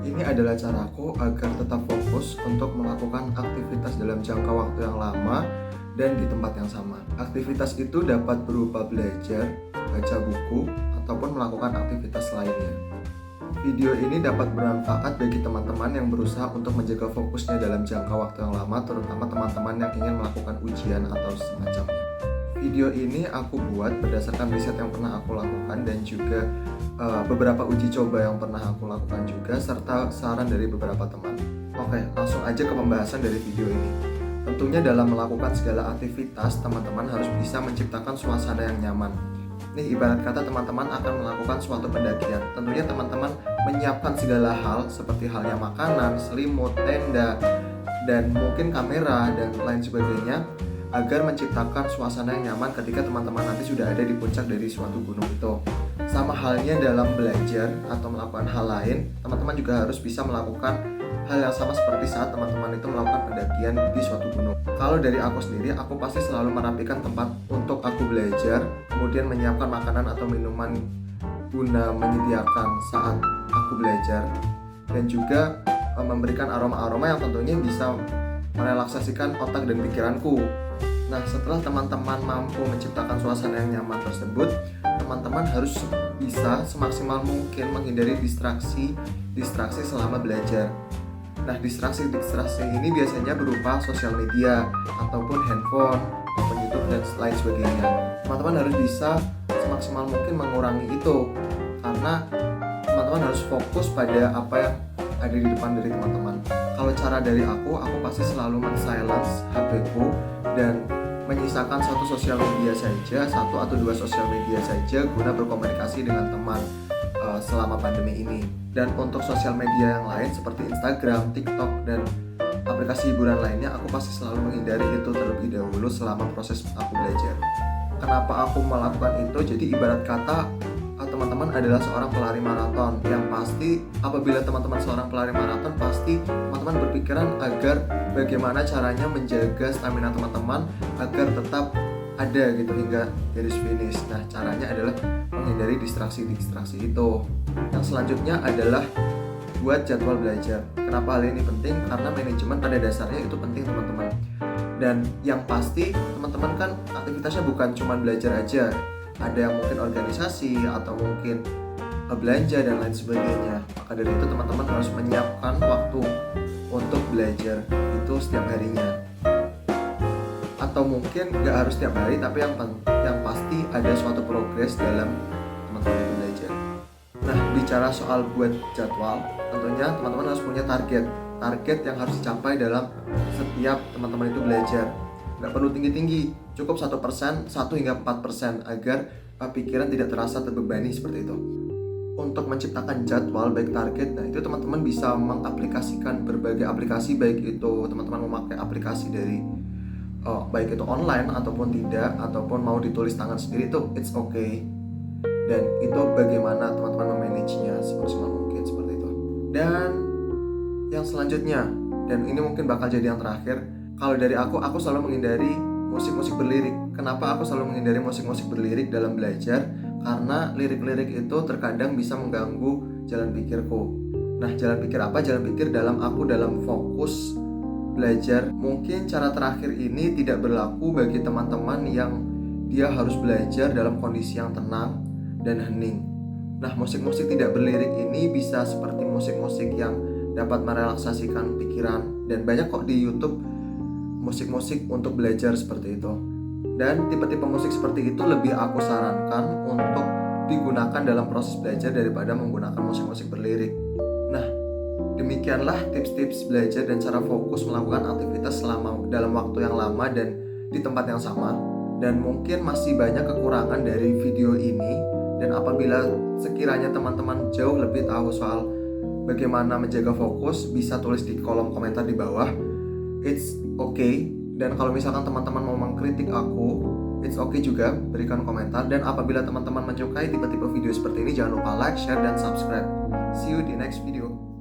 Ini adalah caraku agar tetap fokus untuk melakukan aktivitas dalam jangka waktu yang lama dan di tempat yang sama. Aktivitas itu dapat berupa belajar, baca buku, ataupun melakukan aktivitas lainnya. Video ini dapat bermanfaat bagi teman-teman yang berusaha untuk menjaga fokusnya dalam jangka waktu yang lama, terutama teman-teman yang ingin melakukan ujian atau semacamnya. Video ini aku buat berdasarkan riset yang pernah aku lakukan dan juga beberapa uji coba yang pernah aku lakukan juga, serta saran dari beberapa teman. Oke, langsung aja ke pembahasan dari video ini. Tentunya dalam melakukan segala aktivitas, teman-teman harus bisa menciptakan suasana yang nyaman. Nih, ibarat kata teman-teman akan melakukan suatu pendakian. Tentunya teman-teman menyiapkan segala hal seperti halnya makanan, selimut, tenda, dan mungkin kamera dan lain sebagainya agar menciptakan suasana yang nyaman ketika teman-teman nanti sudah ada di puncak dari suatu gunung itu. Sama halnya dalam belajar atau melakukan hal lain, teman-teman juga harus bisa melakukan hal yang sama seperti saat teman-teman itu melakukan pendakian di suatu gunung. Kalau dari aku sendiri, aku pasti selalu merapikan tempat untuk aku belajar, kemudian menyiapkan makanan atau minuman guna menyediakan saat aku belajar, dan juga memberikan aroma-aroma yang tentunya bisa merelaksasikan otak dan pikiranku. Nah, setelah teman-teman mampu menciptakan suasana yang nyaman tersebut, teman-teman harus bisa semaksimal mungkin menghindari distraksi selama belajar. Nah, distraksi ini biasanya berupa sosial media, ataupun handphone, ataupun YouTube, dan lain sebagainya. Teman-teman harus bisa semaksimal mungkin mengurangi itu, karena teman-teman harus fokus pada apa yang ada di depan dari teman-teman. Kalau cara dari aku pasti selalu men-silence HP-ku dan menyisakan satu sosial media saja, satu atau dua sosial media saja guna berkomunikasi dengan teman selama pandemi ini. Dan untuk sosial media yang lain seperti Instagram, TikTok, dan aplikasi hiburan lainnya, aku pasti selalu menghindari itu terlebih dahulu selama proses aku belajar. Kenapa aku melakukan itu? Jadi ibarat kata teman-teman adalah seorang pelari maraton yang pasti apabila teman-teman seorang pelari maraton, pasti teman-teman berpikiran agar bagaimana caranya menjaga stamina teman-teman agar tetap ada gitu hingga garis finish. Nah, caranya adalah menghindari distraksi itu. Yang selanjutnya adalah buat jadwal belajar. Kenapa hal ini penting? Karena manajemen pada dasarnya itu penting, teman-teman. Dan yang pasti teman-teman kan aktivitasnya bukan cuma belajar aja. Ada yang mungkin organisasi atau mungkin belanja dan lain sebagainya. Maka dari itu teman-teman harus menyiapkan waktu untuk belajar itu setiap harinya. Atau mungkin nggak harus setiap hari, tapi yang pasti ada suatu progres dalam teman-teman itu belajar. Nah, bicara soal buat jadwal, tentunya teman-teman harus punya target yang harus dicapai dalam setiap teman-teman itu belajar. Nggak perlu tinggi-tinggi, cukup 1%, 1 hingga 4% agar pikiran tidak terasa terbebani seperti itu. Untuk menciptakan jadwal baik target, nah itu teman-teman bisa mengaplikasikan berbagai aplikasi, baik itu teman-teman memakai aplikasi dari baik itu online ataupun tidak, ataupun mau ditulis tangan sendiri, itu it's okay. Dan itu bagaimana teman-teman memanagenya semaksimal mungkin seperti itu. Dan yang selanjutnya, dan ini mungkin bakal jadi yang terakhir, kalau dari aku selalu menghindari musik-musik berlirik. Kenapa aku selalu menghindari musik-musik berlirik dalam belajar? Karena lirik-lirik itu terkadang bisa mengganggu jalan pikirku. Nah, jalan pikir apa? Jalan pikir dalam fokus belajar. Mungkin cara terakhir ini tidak berlaku bagi teman-teman yang dia harus belajar dalam kondisi yang tenang dan hening. Nah, musik-musik tidak berlirik ini bisa seperti musik-musik yang dapat merelaksasikan pikiran, dan banyak kok di YouTube musik-musik untuk belajar seperti itu. Dan tipe-tipe musik seperti itu lebih aku sarankan untuk digunakan dalam proses belajar daripada menggunakan musik-musik berlirik. Nah, demikianlah tips-tips belajar dan cara fokus melakukan aktivitas dalam waktu yang lama dan di tempat yang sama. Dan mungkin masih banyak kekurangan dari video ini, dan apabila sekiranya teman-teman jauh lebih tahu soal bagaimana menjaga fokus, bisa tulis di kolom komentar di bawah. It's okay. Dan kalau misalkan teman-teman mau mengkritik aku, it's okay juga, berikan komentar. Dan apabila teman-teman menyukai tipe-tipe video seperti ini, jangan lupa like, share, dan subscribe. See you di next video.